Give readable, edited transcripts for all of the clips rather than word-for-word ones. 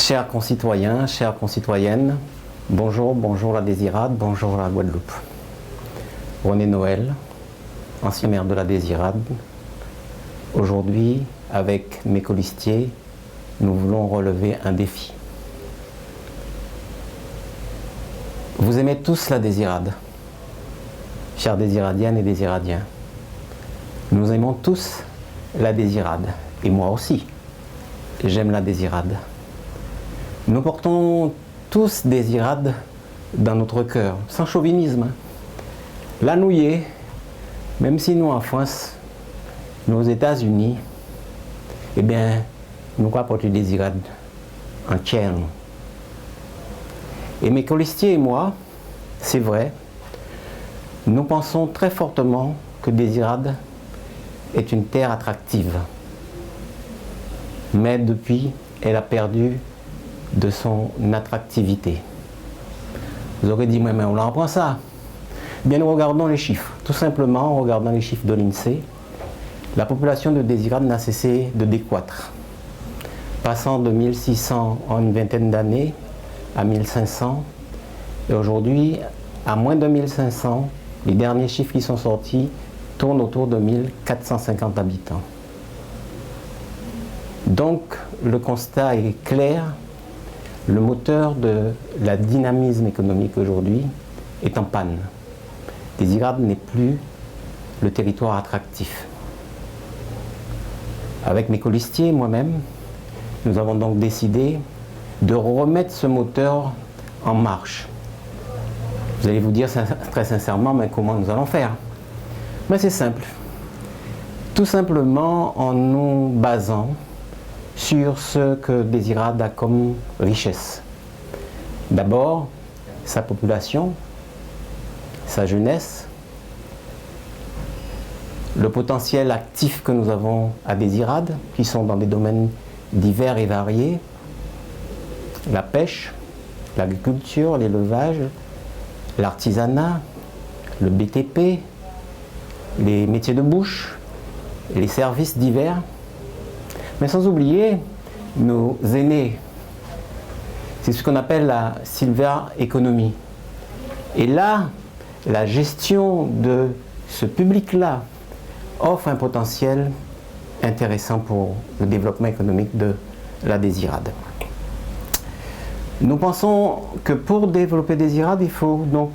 Chers concitoyens, chères concitoyennes, bonjour, bonjour la Désirade, bonjour la Guadeloupe. René Noël, ancien maire de la Désirade. Aujourd'hui, avec mes colistiers, nous voulons relever un défi. Vous aimez tous la Désirade, chères Désiradiennes et Désiradiens. Nous aimons tous la Désirade, et moi aussi, j'aime la Désirade. Nous portons tous Désirade dans notre cœur, sans chauvinisme. La nouillée, même si nous en France, nous aux États-Unis, eh bien, nous croyons porter Désirade en tiers. Et mes colistiers et moi, c'est vrai, nous pensons très fortement que Désirade est une terre attractive. Mais depuis, elle a perdu de son attractivité. Vous aurez dit, mais on en prend ça. Bien, nous regardons les chiffres. Tout simplement, en regardant les chiffres de l'INSEE, la population de Désirade n'a cessé de décroître, passant de 1600 en une vingtaine d'années à 1500, et aujourd'hui, à moins de 1500, les derniers chiffres qui sont sortis tournent autour de 1450 habitants. Donc, le constat est clair, le moteur de la dynamisme économique aujourd'hui est en panne. Désirade n'est plus le territoire attractif. Avec mes colistiers et moi-même, nous avons donc décidé de remettre ce moteur en marche. Vous allez vous dire très sincèrement, mais comment nous allons faire? Mais c'est simple. Tout simplement en nous basant sur ce que Désirade a comme richesse. D'abord, sa population, sa jeunesse, le potentiel actif que nous avons à Désirade, qui sont dans des domaines divers et variés, la pêche, l'agriculture, l'élevage, l'artisanat, le BTP, les métiers de bouche, les services divers, mais sans oublier nos aînés. C'est ce qu'on appelle la silver economy. Et là, la gestion de ce public-là offre un potentiel intéressant pour le développement économique de la Désirade. Nous pensons que pour développer Désirade, il faut donc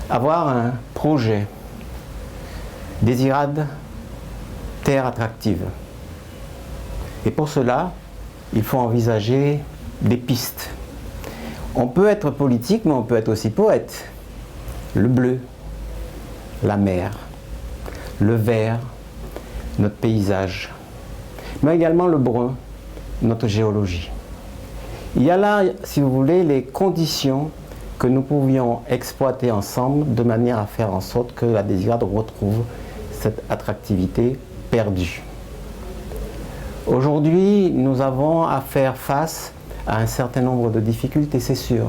avoir un projet. Désirade, terre attractive. Et pour cela, il faut envisager des pistes. On peut être politique, mais on peut être aussi poète. Le bleu, la mer, le vert, notre paysage, mais également le brun, notre géologie. Il y a là, si vous voulez, les conditions que nous pouvions exploiter ensemble de manière à faire en sorte que la Désirade retrouve cette attractivité perdue. Aujourd'hui, nous avons à faire face à un certain nombre de difficultés, c'est sûr.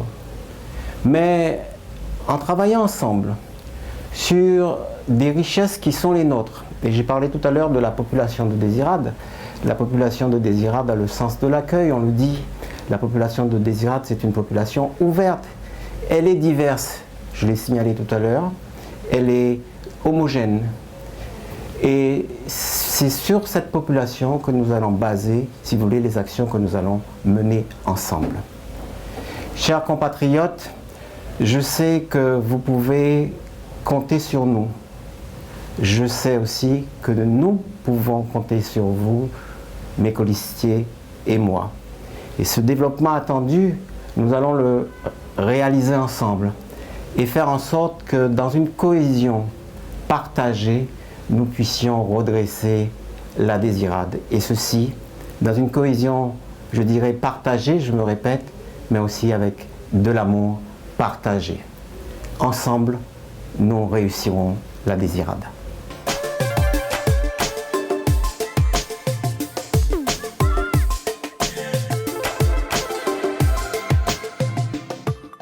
Mais en travaillant ensemble sur des richesses qui sont les nôtres, et j'ai parlé tout à l'heure de la population de Désirade. La population de Désirade a le sens de l'accueil, on le dit. La population de Désirade, c'est une population ouverte. Elle est diverse, je l'ai signalé tout à l'heure. Elle est homogène. Et c'est sur cette population que nous allons baser, si vous voulez, les actions que nous allons mener ensemble. Chers compatriotes, je sais que vous pouvez compter sur nous. Je sais aussi que nous pouvons compter sur vous, mes colistiers et moi. Et ce développement attendu, nous allons le réaliser ensemble et faire en sorte que dans une cohésion partagée, nous puissions redresser la Désirade. Et ceci, dans une cohésion, je dirais, partagée, je me répète, mais aussi avec de l'amour partagé. Ensemble, nous réussirons la Désirade.